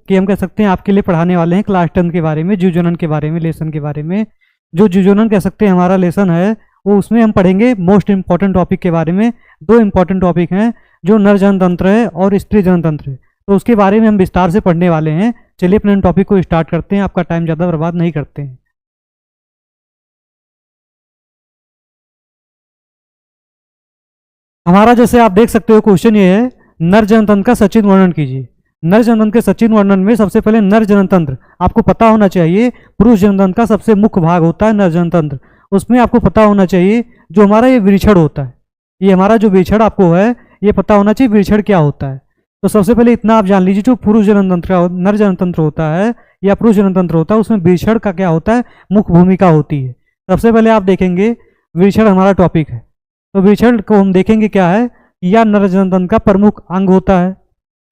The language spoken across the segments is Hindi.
कि हम कह सकते हैं आपके लिए पढ़ाने वाले हैं क्लास 10 के बारे में, जीवजनन के बारे में, लेसन के बारे में। जो जीवजनन कह सकते हैं हमारा लेसन है, वो उसमें हम पढ़ेंगे मोस्ट इंपॉर्टेंट टॉपिक के बारे में। दो इंपॉर्टेंट टॉपिक हैं, जो नर जनतंत्र है और स्त्री जनतंत्र है, तो उसके बारे में हम विस्तार से पढ़ने वाले हैं। चलिए अपने टॉपिक को स्टार्ट करते हैं, आपका टाइम ज़्यादा बर्बाद नहीं करते हैं। हमारा जैसे आप देख सकते हो क्वेश्चन ये है, नर जनतंत्र का सचित्र वर्णन कीजिए। नर जनतंत्र के सचित्र वर्णन में सबसे पहले नर जनतंत्र आपको पता होना चाहिए। पुरुष जनतंत्र का सबसे मुख्य भाग होता है नर जनतंत्र, उसमें आपको पता होना चाहिए जो हमारा ये वृषण होता है, ये हमारा जो वृषण आपको है ये पता होना चाहिए वृषण क्या होता है। तो सबसे पहले इतना आप जान लीजिए, जो पुरुष जनतंत्र का नर जनतंत्र होता है या पुरुष जनतंत्र होता है, उसमें वृषण का क्या होता है, मुख्य भूमिका होती है। सबसे पहले आप देखेंगे वृषण हमारा टॉपिक है, तो वृषण को हम देखेंगे क्या है, या नर जनतंत्र का प्रमुख अंग होता है,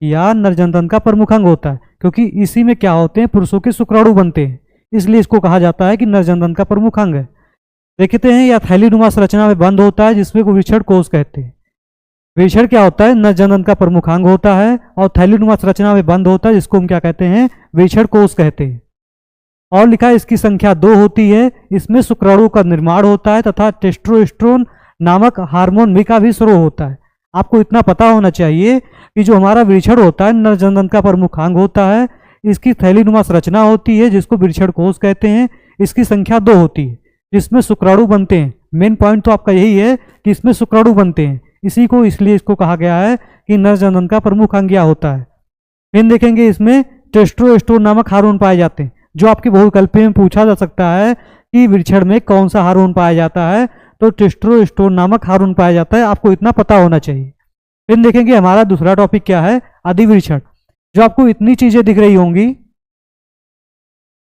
या नर जनतंत्र का प्रमुख अंग होता है, क्योंकि इसी में क्या होते हैं, पुरुषों के शुक्राणु बनते हैं, इसलिए इसको कहा जाता है कि नर जनतंत्र का प्रमुख अंग है। देखते हैं या थैलीनुमा संरचना में बंद होता है, जिसमें को वृषण कोष कहते हैं। वृषण क्या होता है, नर जनतंत्र का प्रमुख अंग होता है, और थैलीनुमा संरचना में बंद होता है, जिसको हम क्या कहते हैं, वृषण कोष कहते हैं। और लिखा है इसकी संख्या 2 होती है, इसमें शुक्राणु का निर्माण होता है तथा टेस्टोस्टेरोन नामक हार्मोन का भी स्रोत होता है। आपको इतना पता होना चाहिए कि जो हमारा वृषण होता है नर जनतंत्र का प्रमुख अंग होता है, इसकी थैलीनुमा संरचना होती है, जिसको वृषण कोष कहते हैं। इसकी संख्या 2 होती है, जिसमें शुक्राणु बनते हैं। मेन पॉइंट तो आपका यही है कि इसमें शुक्राणु बनते हैं, इसी को इसलिए इसको कहा गया है कि नर जनतंत्र का प्रमुख अंग क्या होता है। फिर देखेंगे इसमें टेस्टोस्टेरोन नामक हार्मोन पाए जाते हैं, जो आपके बहुविकल्पी में पूछा जा सकता है कि वृषण में कौन सा हार्मोन पाया जाता है, तो टेस्टोस्टेरोन नामक हार्मोन पाया जाता है, आपको इतना पता होना चाहिए। फिर देखेंगे हमारा दूसरा टॉपिक क्या है, अधिवृषण। जो आपको इतनी चीजें दिख रही होंगी,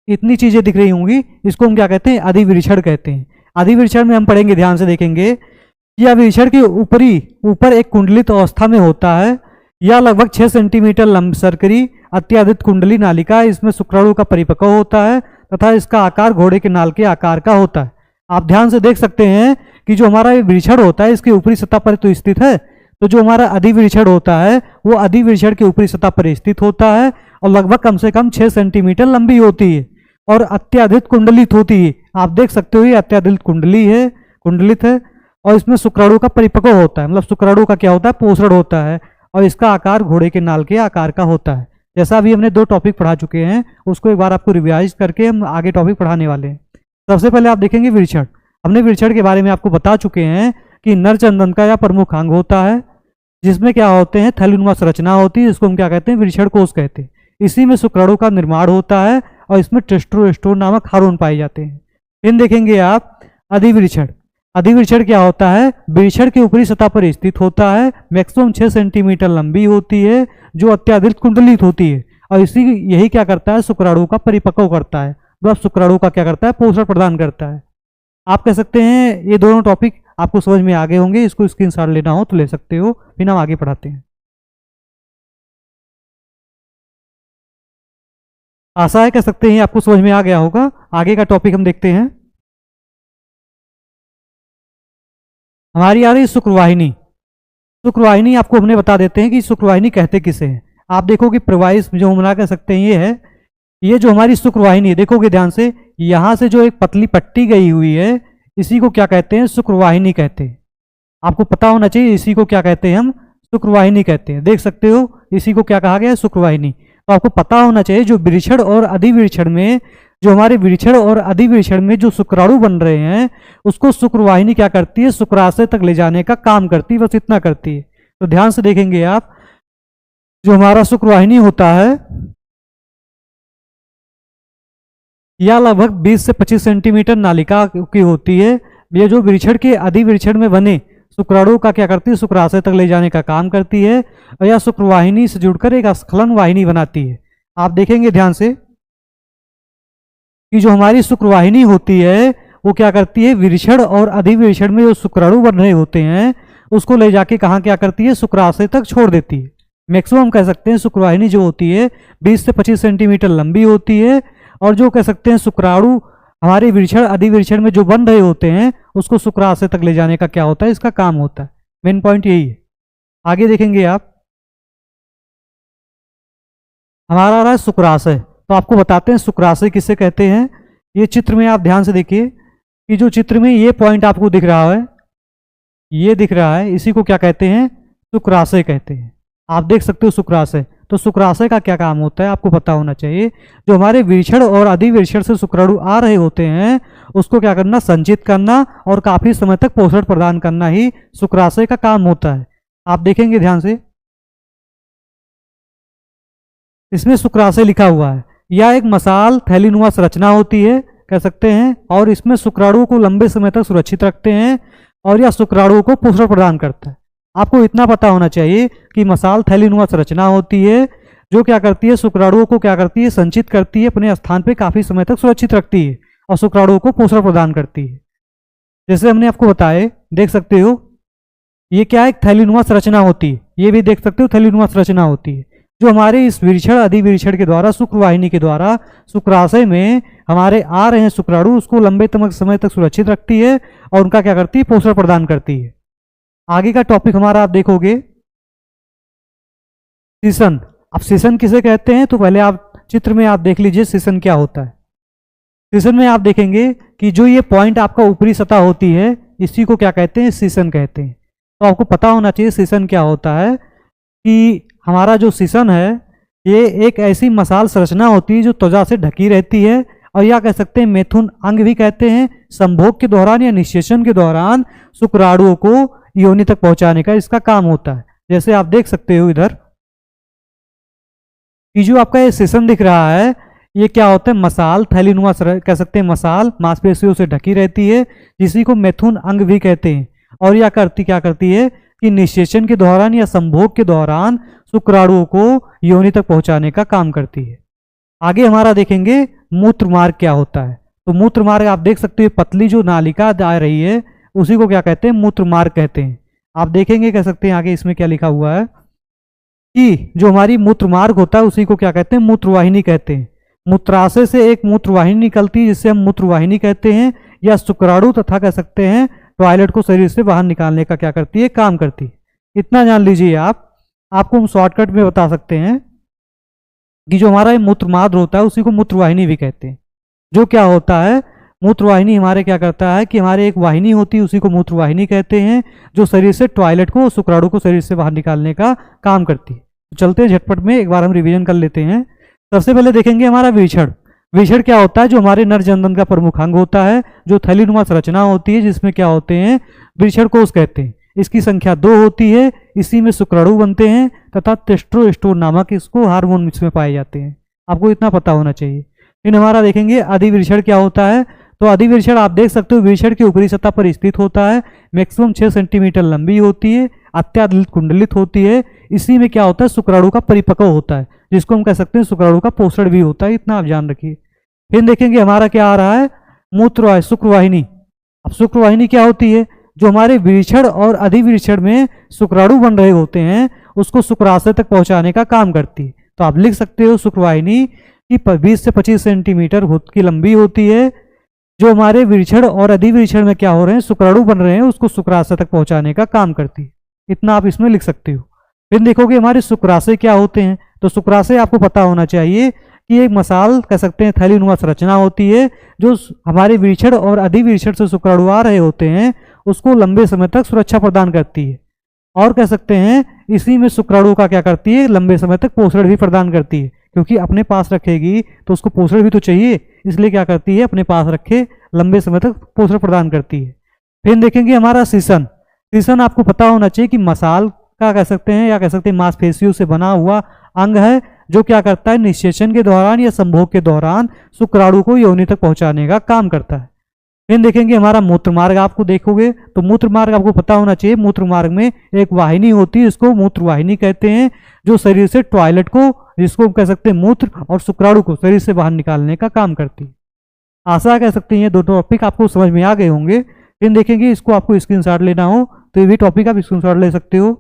इतनी चीजें दिख रही होंगी, इसको हम क्या कहते हैं, अधिवृषण कहते हैं। अधिवृषण में हम पढ़ेंगे, ध्यान से देखेंगे कि यह वृषण के ऊपर एक कुंडलित अवस्था में होता है, या लगभग 6 सेंटीमीटर लंब सर्करी अत्याधिक कुंडली नालिका, इसमें शुक्राणु का परिपक्व होता है तथा इसका आकार घोड़े के नाल के आकार का होता है। आप ध्यान से देख सकते हैं कि जो हमारा ये वृषण होता है इसके ऊपरी सतह पर तो स्थित है, तो जो हमारा अधिवृषण होता है वो अधिवृषण के ऊपरी सतह पर स्थित होता है और लगभग कम से कम 6 सेंटीमीटर लंबी होती है और अत्याधिक कुंडलित होती है। आप देख सकते हो ये अत्याधिक कुंडलित है, और इसमें शुक्राणु का परिपक्व होता है, मतलब शुक्राणु का क्या होता है, पोषण होता है, और इसका आकार घोड़े के नाल के आकार का होता है। जैसा अभी हमने 2 टॉपिक पढ़ा चुके हैं, उसको एक बार आपको रिवाइज करके हम आगे टॉपिक पढ़ाने वाले हैं। सबसे पहले आप देखेंगे वृषण। हमने वृषण के बारे में आपको बता चुके हैं कि नर जनतंत्र का यह प्रमुख अंग होता है, जिसमें क्या होते हैं, थैलीनुमा संरचना होती है, जिसको हम क्या कहते हैं, वृषण कोष कहते हैं। इसी में शुक्राणु का निर्माण होता है और इसमें टेस्टोस्टेरोन नामक हार्मोन पाए जाते हैं। फिर देखेंगे आप अधिवृषण। अधिवृषण क्या होता है, वृषण के ऊपरी सतह पर स्थित होता है, मैक्सिमम 6 सेंटीमीटर लंबी होती है, जो अत्याधिक कुंडलित होती है, और इसी यही क्या करता है, शुक्राणु का परिपक्व करता है, मतलब शुक्राणु का क्या करता है, पोषण प्रदान करता है। आप कह सकते हैं ये दोनों टॉपिक आपको समझ में आ गए होंगे, इसको स्क्रीनशॉट लेना हो तो ले सकते हो, फिर हम आगे पढ़ाते हैं। आशा है कह सकते हैं आपको समझ में आ गया होगा। आगे का टॉपिक हम देखते हैं। हमारी आ रही शुक्रवाहिनी। शुक्रवाहिनी आपको हमने बता देते हैं कि शुक्रवाहिनी कहते किसे हैं। आप देखो कि प्रवाहित जो हम कह सकते हैं ये है, ये जो हमारी शुक्रवाहिनी है, देखोगे ध्यान से, यहाँ से जो एक पतली पट्टी गई हुई है, इसी को क्या कहते हैं, शुक्रवाहिनी कहते हैं। आपको पता होना चाहिए इसी को क्या कहते हैं, हम शुक्रवाहिनी कहते हैं। देख सकते हो इसी को क्या कहा गया है, शुक्रवाहिनी। तो आपको पता होना चाहिए जो वृषण और अधिवृषण में, जो हमारे वृषण और अधिवृषण में जो शुक्राणु बन रहे हैं, उसको शुक्रवाहिनी क्या करती है, शुक्राशय तक ले जाने का काम करती है, बस इतना करती है। तो ध्यान से देखेंगे आप, जो हमारा शुक्रवाहिनी होता है या लगभग 20 से 25 सेंटीमीटर नालिका की होती है। ये जो वृषण के अधिवृषण में बने शुक्राणु का क्या करती है, शुक्राशय तक ले जाने का काम करती है, और यह शुक्रवाहिनी से जुड़कर एक स्खलन वाहिनी बनाती है। आप देखेंगे ध्यान से कि जो हमारी शुक्रवाहिनी होती है वो क्या करती है, वृषण और अधिवृषण में जो शुक्राणु बन रहे होते हैं उसको ले जाके कहाँ क्या करती है, शुक्राशय तक छोड़ देती है। मैक्सिमम कह सकते हैं शुक्रवाहिनी जो होती है 20 से 25 सेंटीमीटर लंबी होती है, और जो कह सकते हैं शुक्राणु हमारे वृषण अधिवृषण में जो बन रहे होते हैं उसको शुक्राशय तक ले जाने का क्या होता है, इसका काम होता है। मेन पॉइंट यही है। आगे देखेंगे आप, हमारा आ रहा है शुक्राशय। तो आपको बताते हैं शुक्राशय किसे कहते हैं। ये चित्र में आप ध्यान से देखिए कि जो चित्र में ये पॉइंट आपको दिख रहा है, ये दिख रहा है, इसी को क्या कहते हैं, शुक्राशय कहते हैं। आप देख सकते हो शुक्राशय। तो शुक्राशय का क्या काम होता है आपको पता होना चाहिए। जो हमारे विरक्षण और अधिविरक्षण से शुक्राणु आ रहे होते हैं उसको क्या करना, संचित करना और काफी समय तक पोषण प्रदान करना ही शुक्राशय का काम होता है। आप देखेंगे ध्यान से, इसमें शुक्राशय लिखा हुआ है। यह एक मसाल थैलीनुमा संरचना होती है कह सकते हैं, और इसमें शुक्राणुओं को लंबे समय तक सुरक्षित रखते हैं और यह शुक्राणुओं को पोषण प्रदान करता है। आपको इतना पता होना चाहिए कि मसाल थैलीनुमा संरचना होती है जो क्या करती है, शुक्राणुओं को क्या करती है, संचित करती है, अपने स्थान पर काफी समय तक सुरक्षित रखती है और शुक्राणुओं को पोषण प्रदान करती है। जैसे हमने आपको बताए, देख सकते हो ये क्या है, एक थैलीनुमा संरचना होती है। ये भी देख सकते हो थैलीनुमा संरचना होती है जो हमारे इस विरक्षण अधिविरक्षण के द्वारा शुक्रवाहिनी के द्वारा शुक्राशय में हमारे आ रहे हैं शुक्राणु उसको लंबे समय तक सुरक्षित रखती है और उनका क्या करती है, पोषण प्रदान करती है। आगे का टॉपिक हमारा आप देखोगे सीसन। अब सीसन किसे कहते हैं तो पहले आप चित्र में आप देख लीजिए सीसन क्या होता है। सीसन में आप देखेंगे कि जो ये पॉइंट आपका ऊपरी सतह होती है इसी को क्या कहते हैं, सीसन कहते हैं। तो आपको पता होना चाहिए सीसन क्या होता है कि हमारा जो सीसन है ये एक ऐसी मसाल संरचना होती है जो त्वचा से ढकी रहती है और या कह सकते हैं मैथुन अंग भी कहते हैं। संभोग के दौरान या निषेचन के दौरान शुक्राणुओं को योनि तक पहुंचाने का इसका काम होता है। जैसे आप देख सकते हो इधर कि जो आपका ये सीसन दिख रहा है ये क्या होता है, मसाल थैलीनुमा कह सकते हैं, मसाल मांसपेशियों से ढकी रहती है जिसी को मैथुन अंग भी कहते हैं। और यह क्या करती है कि निषेचन के दौरान या संभोग के दौरान शुक्राणुओं को योनि तक पहुंचाने का काम करती है। आगे हमारा देखेंगे मूत्र मार्ग क्या होता है। तो मूत्र मार्ग आप देख सकते हो पतली जो नालिका आ रही है उसी को क्या कहते हैं, मूत्र मार्ग कहते हैं। आप देखेंगे कह सकते हैं आगे इसमें क्या लिखा हुआ है कि जो हमारी मूत्र मार्ग होता है उसी को क्या कहते हैं, मूत्रवाहिनी कहते हैं। मूत्राशय से एक मूत्रवाहिनी निकलती है जिसे हम मूत्रवाहिनी कहते हैं, या शुक्राणु तथा कह सकते हैं टॉयलेट को शरीर से बाहर निकालने का क्या करती है, काम करती है। इतना जान लीजिए आप। आपको हम शॉर्टकट में बता सकते हैं कि जो हमारा मूत्रमार्ग होता है उसी को मूत्रवाहिनी भी कहते हैं। जो क्या होता है, मूत्रवाहिनी हमारे क्या करता है कि हमारे एक वाहिनी होती है उसी को मूत्रवाहिनी कहते हैं जो शरीर से टॉयलेट को शुक्राणु को शरीर से बाहर निकालने का काम करती है। तो चलते हैं झटपट में, एक बार हम रिवीजन कर लेते हैं। सबसे पहले देखेंगे हमारा विरक्षण। विरक्षण क्या होता है, जो हमारे नर जनन का प्रमुख अंग होता है, जो थैलीनुमा संरचना होती है जिसमें क्या होते हैं, विरक्षण कोष कहते हैं। इसकी संख्या 2 होती है, इसी में शुक्राणु बनते हैं तथा टेस्टोस्टेरोन नामक इसको हार्मोन इसमें पाए जाते हैं। आपको इतना पता होना चाहिए। फिर हमारा देखेंगे अधिविरक्षण क्या होता है। तो अधिविरक्षण आप देख सकते हो विरक्षण की ऊपरी सतह पर स्थित होता है, मैक्सिमम 6 सेंटीमीटर लंबी होती है, अत्याधिक कुंडलित होती है। इसी में क्या होता है, शुक्राणु का परिपक्व होता है जिसको हम कह सकते हैं शुक्राणु का पोषण भी होता है। इतना आप जान रखिए। फिर देखेंगे हमारा क्या आ रहा है, मूत्र शुक्रवाहिनी। अब शुक्रवाहिनी क्या होती है, जो हमारे विरक्षण और अधिविरक्षण में शुक्राणु बन रहे होते हैं उसको शुक्राशय तक पहुंचाने का काम करती है। तो आप लिख सकते हो शुक्रवाहिनी की 20 से 25 सेंटीमीटर की लंबी होती है, जो हमारे विरक्षण और अधिविरक्षण में क्या हो रहे हैं, शुक्राणु बन रहे हैं, उसको शुक्राशय तक पहुंचाने का काम करती है। इतना आप इसमें लिख सकते हो। फिर देखोगे हमारे शुक्राशय क्या होते हैं। तो शुक्राशय आपको पता होना चाहिए कि एक मसाल कह सकते हैं थैलीनुमा संरचना होती है जो हमारे विरक्षण और अधिविरक्षण से शुक्राणु आ रहे होते हैं उसको लंबे समय तक सुरक्षा प्रदान करती है। और कह सकते हैं इसी में शुक्राणु का क्या करती है, लंबे समय तक पोषण भी प्रदान करती है, क्योंकि अपने पास रखेगी तो उसको पोषण भी तो चाहिए, इसलिए क्या करती है, अपने पास रखे लंबे समय तक पोषण प्रदान करती है। फिर देखेंगे हमारा सीसन। सीसन आपको पता होना चाहिए कि मसाल का कह सकते हैं या कह सकते हैं मांसपेशियों से बना हुआ अंग है जो क्या करता है, निषेचन के दौरान या संभोग के दौरान शुक्राणु को योनि तक पहुंचाने का काम करता है। फिर देखेंगे हमारा मूत्र मार्ग। आपको देखोगे तो मूत्र मार्ग आपको पता होना चाहिए, मूत्र मार्ग में एक वाहिनी होती है, इसको मूत्रवाहिनी कहते हैं, जो शरीर से टॉयलेट को, जिसको कह सकते हैं मूत्र और शुक्राणु को शरीर से बाहर निकालने का काम करती है। आशा कह सकते हैं ये दो टॉपिक आपको समझ में आ गए होंगे। फिर देखेंगे इसको आपको स्क्रीनशॉट लेना हो तो ये भी टॉपिक आप स्क्रीनशॉट ले सकते हो।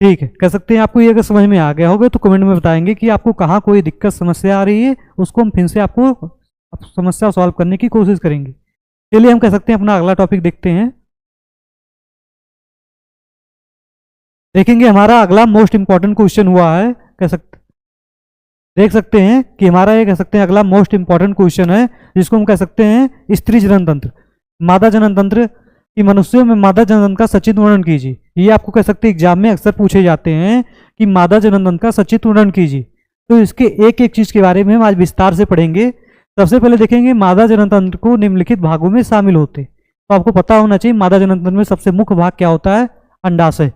ठीक है, कह सकते हैं आपको ये अगर समझ में आ गया होगा तो कमेंट में बताएंगे कि आपको कहाँ कोई दिक्कत समस्या आ रही है, उसको हम फिर से आपको समस्या सॉल्व करने की कोशिश करेंगे। चलिए हम कह सकते हैं अपना अगला टॉपिक देखते हैं। देखेंगे हमारा अगला मोस्ट इंपॉर्टेंट क्वेश्चन हुआ है, कह सकते देख सकते हैं कि हमारा ये कह सकते हैं अगला मोस्ट इंपॉर्टेंट क्वेश्चन है, जिसको हम कह सकते हैं स्त्री जनन तंत्र, मादा जनन तंत्र कि मनुष्यों में मादा जनन तंत्र का सचित्र वर्णन कीजिए। ये आपको कह सकते हैं एग्जाम में अक्सर पूछे जाते हैं कि मादा जनन तंत्र का सचित्र वर्णन कीजिए। तो इसके एक एक चीज के बारे में हम आज विस्तार से पढ़ेंगे। सबसे पहले देखेंगे मादा जनन तंत्र को निम्नलिखित भागों में शामिल होते। तो आपको पता होना चाहिए मादा जनन तंत्र में सबसे मुख्य भाग क्या होता है, अंडाशय।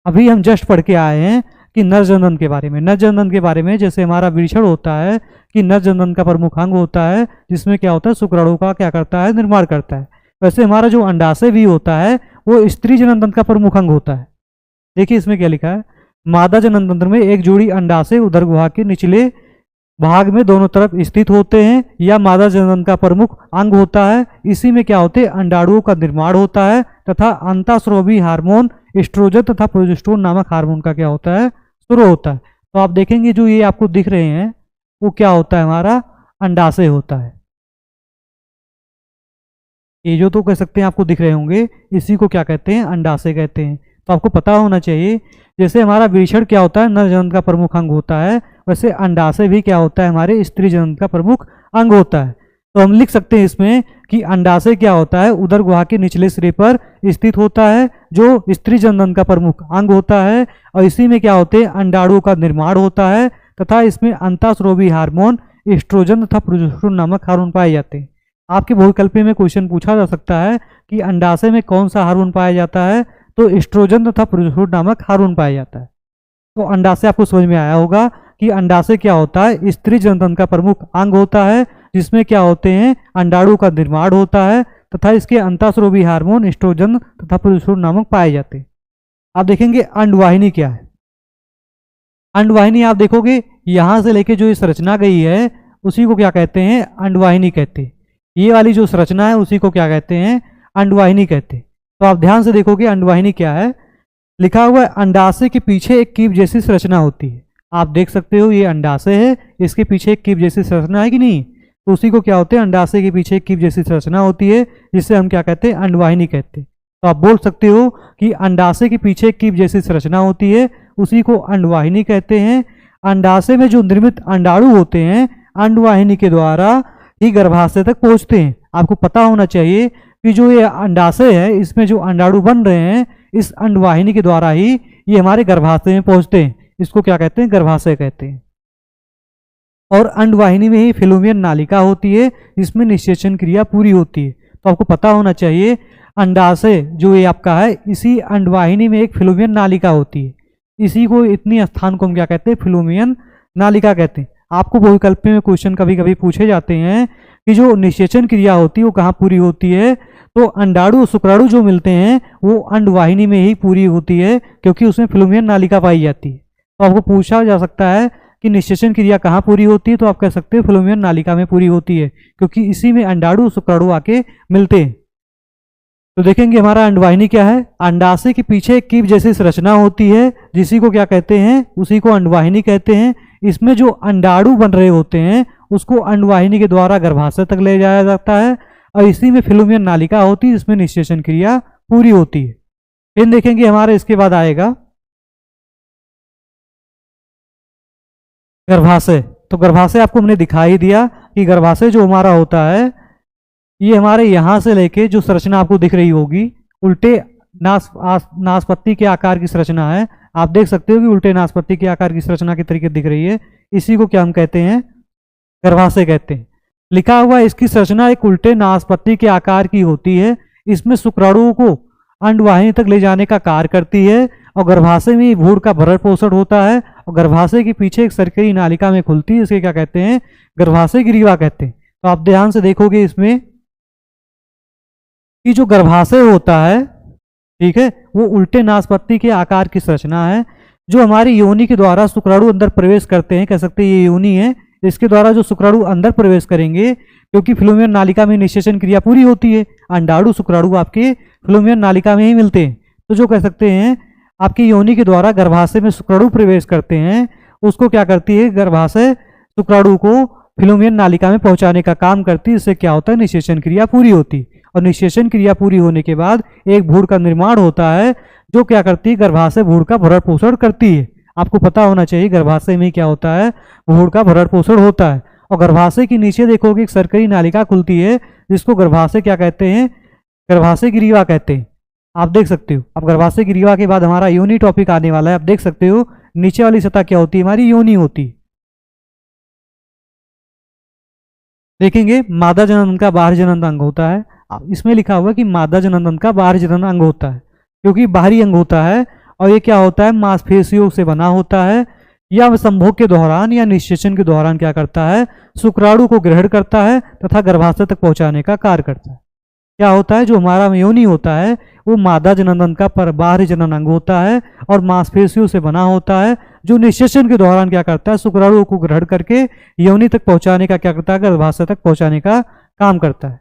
अभी हम जस्ट पढ़ के आए हैं कि नर जनन के बारे में। नर जनन के बारे में जैसे हमारा वृषण होता है कि नर जनन का प्रमुख अंग होता है, जिसमें क्या होता है शुक्राणु का क्या करता है, निर्माण करता है। वैसे हमारा जो अंडाशय भी होता है वो स्त्री जनन तंत्र का प्रमुख अंग होता है। देखिए इसमें क्या लिखा है, मादा जनन तंत्र में एक जोड़ी अंडाशय उदर गुहा के निचले भाग में दोनों तरफ स्थित होते हैं, या मादा जनन का प्रमुख अंग होता है। इसी में क्या होते हैं, अंडाणुओं का निर्माण होता है तथा अंतःस्रावी हार्मोन एस्ट्रोजन तथा प्रोजेस्टेरोन नामक हार्मोन का क्या होता है, शुरू होता है। तो आप देखेंगे जो ये आपको दिख रहे हैं वो क्या होता है, हमारा अंडाशय होता है। ये जो तो कह सकते हैं आपको दिख रहे होंगे, इसी को क्या कहते हैं, अंडाशय कहते हैं। तो आपको पता होना चाहिए जैसे हमारा वृषण क्या होता है, नर जनन का प्रमुख अंग होता है, वैसे अंडाशय भी क्या होता है, हमारे स्त्री जनन का प्रमुख अंग होता है। तो हम लिख सकते हैं इसमें कि अंडाशय क्या होता है, उदर गुहा के निचले सिरे पर स्थित होता है, जो स्त्री जनन का प्रमुख अंग होता है। और इसी में क्या होते हैं, अंडाणुओं का निर्माण होता है तथा इसमें अंतःस्रावी हार्मोन एस्ट्रोजन तथा प्रोजेस्टेरोन नामक हार्मोन पाए जाते हैं। आपके बहुविकल्पी में क्वेश्चन पूछा जा सकता है कि अंडाशय में कौन सा हार्मोन पाया जाता है, तो एस्ट्रोजन तथा प्रोजेस्टेरोन नामक हार्मोन पाया जाता है। तो अंडाशय आपको समझ में आया होगा कि अंडाशय क्या होता है, स्त्री जनन तंत्र का प्रमुख अंग होता है, जिसमें क्या होते हैं, अंडाणु का निर्माण होता है तथा इसके अंतःस्रावी हार्मोन एस्ट्रोजन तथा प्रोजेस्टेरोन नामक पाए जाते हैं। आप देखेंगे अंडवाहिनी क्या है। अंडवाहिनी आप देखोगे यहां से लेके जो ये संरचना गई है उसी को क्या कहते हैं, अंडवाहिनी कहते हैं। ये वाली जो संरचना है उसी को क्या कहते हैं, अंडवाहिनी कहते हैं। तो आप ध्यान से देखोगे अंडवाहिनी क्या है, लिखा हुआ है अंडाशय के पीछे एक कीप जैसी संरचना होती है। आप देख सकते हो ये अंडाशय है, इसके पीछे एक कीप जैसी संरचना है कि नहीं, तो उसी को क्या होते हैं, अंडाशय के पीछे एक कीप जैसी संरचना होती है, जिससे हम क्या कहते हैं, अंडवाहिनी कहते हैं। तो आप बोल सकते हो कि अंडाशय के पीछे एक कीप जैसी संरचना होती है, उसी को अंडवाहिनी कहते हैं। अंडाशय में जो निर्मित अंडाणु होते हैं अंडवाहिनी के द्वारा ही गर्भाशय तक पहुंचते हैं। आपको पता होना चाहिए कि जो ये अंडाशय है इसमें जो अंडाणु बन रहे हैं इस अंडवाहिनी के द्वारा ही ये हमारे गर्भाशय में पहुंचते हैं। इसको क्या कहते हैं, गर्भाशय कहते हैं। और अंडवाहिनी में ही फिलोमियन नालिका होती है, जिसमें निषेचन क्रिया पूरी होती है। तो आपको पता होना चाहिए अंडाशय जो ये आपका है, इसी अंडवाहिनी में एक फिलोमियन नालिका होती है। इसी को, इतनी स्थान को हम क्या कहते हैं, फिलोमियन नालिका कहते हैं। आपको बहुविकल्पी में क्वेश्चन कभी कभी पूछे जाते हैं कि जो निषेचन क्रिया होती है वो कहाँ पूरी होती है, तो अंडाणु शुक्राणु जो मिलते हैं वो अंडवाहिनी में ही पूरी होती है, क्योंकि उसमें फिलोमियन नालिका पाई जाती है। तो आपको पूछा जा सकता है कि निषेचन क्रिया कहाँ पूरी होती है, तो आप कह सकते हैं फिलोमियन नालिका में पूरी होती है, क्योंकि इसी में अंडाणु शुक्राणु आके मिलते हैं। तो देखेंगे हमारा अंडवाहिनी क्या है, अंडाशय के पीछे एक कीप जैसी संरचना होती है, जिसी को क्या कहते हैं, उसी को अंडवाहिनी कहते हैं। इसमें जो अंडाणु बन रहे होते हैं उसको अंडवाहिनी के द्वारा गर्भाशय तक ले जाया जाता है, और इसी में फिलोमियन नालिका होती है, जिसमें निषेचन क्रिया पूरी होती है। फिर देखेंगे हमारे इसके बाद आएगा गर्भाशय। तो गर्भाशय आपको हमने दिखाई दिया कि गर्भाशय जो हमारा होता है ये हमारे यहाँ से लेके जो संरचना आपको दिख रही होगी उल्टे नाशपत्ती के आकार की संरचना है। आप देख सकते हो कि उल्टे नाशपत्ती के आकार की संरचना के तरीके दिख रही है, इसी को क्या हम कहते हैं, गर्भाशय कहते हैं। लिखा हुआ इसकी संरचना एक उल्टे नाशपत्ती के आकार की होती है। इसमें शुक्राणुओं को अंडवाहिनी तक ले जाने का कार्य करती है, और गर्भाशय में भ्रूण का भरण पोषण होता है, और गर्भाशय के पीछे एक सरकरी नालिका में खुलती है, इसके क्या कहते हैं, गर्भाशय ग्रीवा कहते हैं। तो आप ध्यान से देखोगे इसमें कि जो गर्भाशय होता है, ठीक है, वो उल्टे नाशपत्ती के आकार की संरचना है, जो हमारी योनि के द्वारा शुक्राणु अंदर प्रवेश करते हैं। कह सकते हैं ये योनि है, इसके द्वारा जो शुक्राणु अंदर प्रवेश करेंगे, क्योंकि फिलोमियन नालिका में निषेचन क्रिया पूरी होती है, अंडाणु शुक्राणु आपके फिलोमियन नालिका में ही मिलते हैं। तो जो कह सकते हैं आपकी योनि के द्वारा गर्भाशय में शुक्राणु प्रवेश करते हैं, उसको क्या करती है, गर्भाशय शुक्राणु को फिलोमियन नालिका में पहुंचाने का काम करती है। इससे क्या होता है, निषेचन क्रिया पूरी होती है। और निषेचन क्रिया पूरी होने के बाद एक भ्रूण का निर्माण होता है, जो क्या करती है, गर्भाशय भ्रूण का भरण पोषण करती है। आपको पता होना चाहिए गर्भाशय में क्या होता है, भ्रूण का भरण पोषण होता है। और गर्भाशय के नीचे देखोगे एक सर्करी नालिका खुलती है, जिसको गर्भाशय क्या कहते हैं, गर्भाशय ग्रीवा कहते हैं। आप देख सकते हो। अब गर्भाशय ग्रीवा के बाद हमारा योनि टॉपिक आने वाला है। आप देख सकते हो नीचे वाली सतह क्या होती है, हमारी योनि होती है। देखेंगे मादा जनन का बाहरी जनन अंग होता है। इसमें लिखा हुआ है कि मादा जनन का बाहरी जनन अंग होता है, क्योंकि बाहरी अंग होता है और ये क्या होता है, मांसपेशियों से बना होता है। या संभोग के दौरान या निषेचन के दौरान क्या करता है, शुक्राणु को ग्रहण करता है तथा गर्भाशय तक पहुंचाने का कार्य करता है। क्या होता है, जो हमारा योनि होता है वो मादा जनन का बाहरी जनन अंग होता है और मांसपेशियों से बना होता है, जो निषेचन के दौरान क्या करता है, शुक्राणु को ग्रहण करके योनि तक पहुंचाने का क्या करता है, गर्भाशय तक पहुंचाने का काम करता है।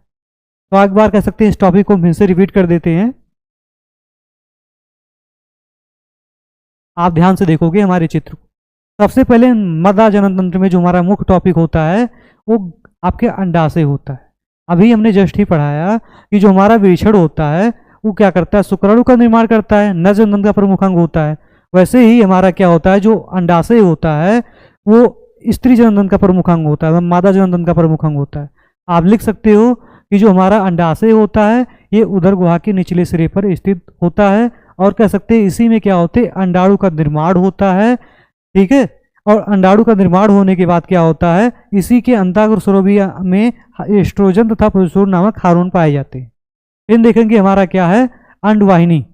तो एक बार कह सकते हैं इस टॉपिक को फिर से रिपीट कर देते हैं। आप ध्यान से देखोगे हमारे चित्र को। सबसे पहले मादा जनन तंत्र में जो हमारा मुख्य टॉपिक होता है वो आपके अंडाशय होता है। अभी हमने जस्ट ही पढ़ाया कि जो हमारा वृषण होता है वो क्या करता है, शुक्राणु का निर्माण करता है, नर जनन का प्रमुख अंग होता है। वैसे ही हमारा क्या होता है, जो अंडाशय होता है वो स्त्री जनन का प्रमुख अंग होता है, मादा जनन का प्रमुख अंग होता है। आप लिख सकते हो कि जो हमारा अंडाशय होता है ये उदर गुहा के निचले सिरे पर स्थित होता है, और कह सकते हैं इसी में क्या होते हैं, अंडाणु का निर्माण होता है। ठीक है, और अंडाणु का निर्माण होने के बाद क्या होता है, इसी के अंडागर स्रोवी में एस्ट्रोजन तथा प्रोजेस्टेरोन नामक हार्मोन पाए जाते हैं। फिर देखेंगे हमारा क्या है, अंडवाहिनी।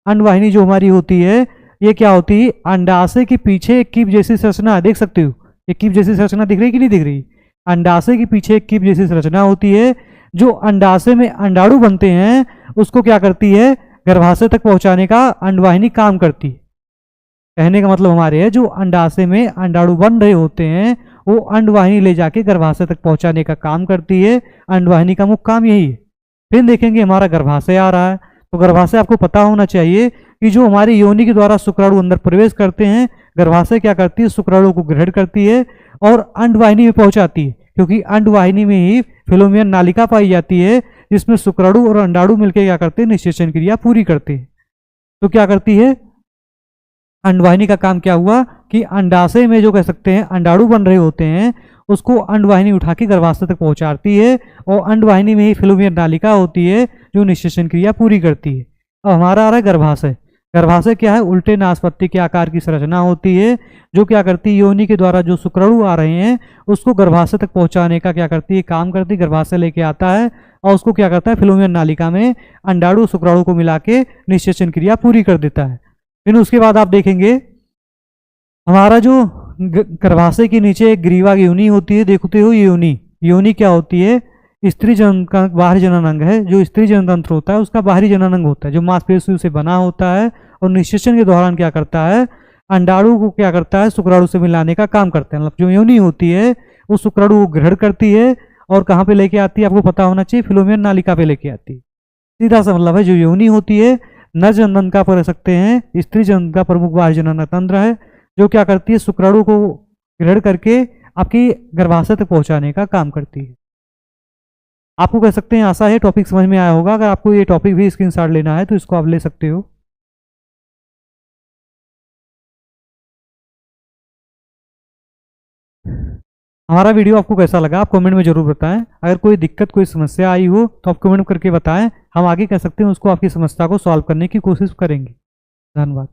अंडवाहिनी जो हमारी होती है ये क्या होती है, अंडाशय के पीछे एक कीप जैसी संरचना, देख सकते हो एक कीप जैसी संरचना दिख रही है कि नहीं दिख रही। अंडाशय के पीछे एक कीप जैसी संरचना होती है, जो अंडाशय में अंडाणु बनते हैं उसको क्या करती है, गर्भाशय तक पहुंचाने का अंडवाहिनी काम करती है। कहने का मतलब हमारे है जो अंडाशय में अंडाणु बन रहे होते हैं वो अंडवाहिनी ले जाके गर्भाशय तक पहुंचाने का काम करती है। अंडवाहिनी का मुख्य काम यही है। फिर देखेंगे हमारा गर्भाशय आ रहा है, तो गर्भाशय आपको पता होना चाहिए कि जो हमारी योनि के द्वारा शुक्राणु अंदर प्रवेश करते हैं, गर्भाशय क्या करती है, शुक्राणु को ग्रहण करती है और अंडवाहिनी में पहुंचाती है, क्योंकि अंडवाहिनी में ही फिलोमियन नालिका पाई जाती है, जिसमें शुक्राणु और अंडाणु मिलकर क्या करते हैं, निषेचन क्रिया पूरी करते हैं। तो क्या करती है, अंडवाहिनी का काम क्या हुआ कि अंडाशय में जो कह सकते हैं अंडाणु बन रहे होते हैं उसको अंडवाहिनी उठा के गर्भाशय तक पहुंचाती है, और अंडवाहिनी में ही फिलोमियन नालिका होती है जो निषेचन क्रिया पूरी करती है। अब हमारा आ रहा है गर्भाशय। गर्भाशय क्या है, उल्टे नासपत्ती के आकार की संरचना होती है, जो क्या करती है, योनि के द्वारा जो शुक्राणु आ रहे हैं उसको गर्भाशय तक पहुंचाने का क्या करती है, काम करती है। गर्भाशय लेके आता है और उसको क्या करता है, फिलोमियन नालिका में अंडाणु शुक्राणु को मिला के निषेचन क्रिया पूरी कर देता है। फिर उसके बाद आप देखेंगे हमारा जो गर्भाशय के नीचे एक ग्रीवा योनि होती है, देखते हो ये योनि। योनि क्या होती है, स्त्री जनन का बाहरी जनन अंग है। जो स्त्री जनन तंत्र होता है उसका बाहरी जनन अंग होता है, जो मांसपेशियों से बना होता है और निषेचन के दौरान क्या करता है, अंडाणु को क्या करता है, शुक्राणु से मिलाने का काम करता है। मतलब जो योनि होती है वो शुक्राणु को ग्रहण करती है और कहाँ पे लेके आती है, आपको पता होना चाहिए, फिलोमियन नालिका पे लेके आती है। सीधा सा मतलब है जो योनि होती है नर जनन का पढ़ सकते हैं, स्त्री जनन का प्रमुख बाह्य जनन तंत्र है, जो क्या करती है, शुक्राणु को ग्रहण करके आपकी गर्भाशय तक पहुंचाने का काम करती है। आपको कह सकते हैं आशा है टॉपिक समझ में आया होगा। अगर आपको ये टॉपिक भी स्क्रीनशॉट लेना है तो इसको आप ले सकते हो। हमारा वीडियो आपको कैसा लगा आप कमेंट में जरूर बताएं। अगर कोई दिक्कत कोई समस्या आई हो तो आप कमेंट करके बताएं, हम आगे कह सकते हैं उसको आपकी समस्या को सॉल्व करने की कोशिश करेंगे। धन्यवाद।